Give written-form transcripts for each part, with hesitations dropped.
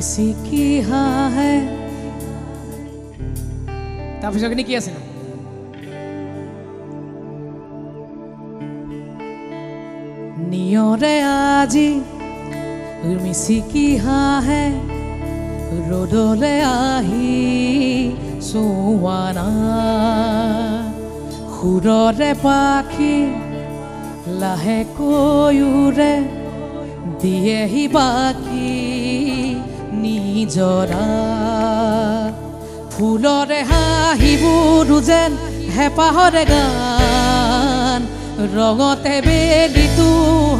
মিচিকি হাঁহে তাৰপিছত কি আছে নিয়ৰে আজি মিচিকি হাঁহে ৰ'দলে আহি চোৱানা সুৰৰে পাখি লাহেকৈ উৰে দিয়েহি বাকি নিজৰা ফুলৰে হাঁহিবোৰ যেন হেঁপাহৰে গান ৰঙতে বেলিটো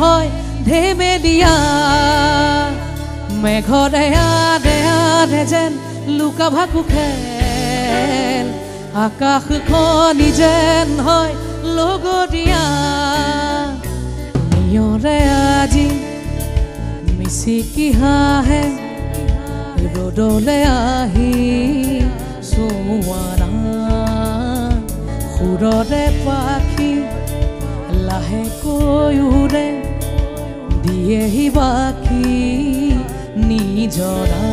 হয় ধেমেলীয়া মেঘৰে আধে আধে যেন লুকা ভাকু খেল আকাশখনি যেন হয় লগৰীয়া নিয়ৰে আজি মিচিকি হাঁহে ৰ'দলে আহি চোৱানা সুৰৰে পাখি লাহেকৈ উৰে দিয়েহি বাকি নিজৰা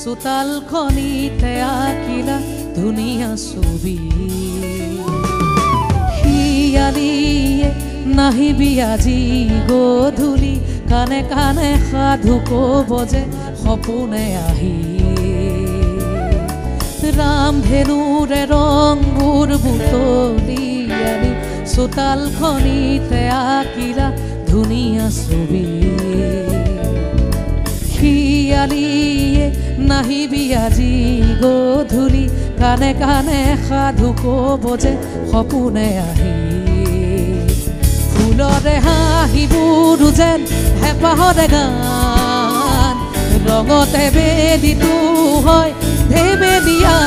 চোতালখনিতে আঁকিলা ধুনীয়া ছবি শিয়ালিয়ে নাহিবি আজি গধূলি কানে কানে সাধু ক'ব যে সপোনে আহি ৰামধেনুৰে ৰংবোৰ বুটলি আনি চোতালখনিতে আঁকিলা ধুনীয়া ছবি শিয়ালিয়ে নাহিবি আজি গধূলি কানে কানে সাধু ক'ব যে সপোনে আহি ফুলৰে হাঁহিবোৰ যেন হেঁপাহৰে গান ৰঙতে বেলিটো হয় ধেমেলীয়া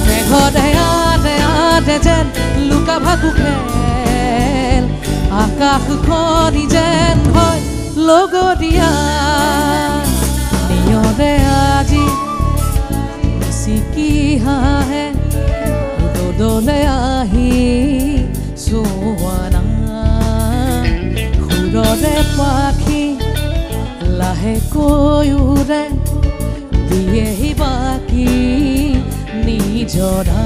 মেঘৰে আধে আধে যেন লুকা ভাকু খেল আকাশখনি যেন হয় লগৰীয়া নিয়ৰে আজি মিচিকি হাঁহে ৰ'দলে আহি চোৱানা সুৰৰে পাখি লাহেকৈ উৰে দিয়েহি বাকি নিজৰা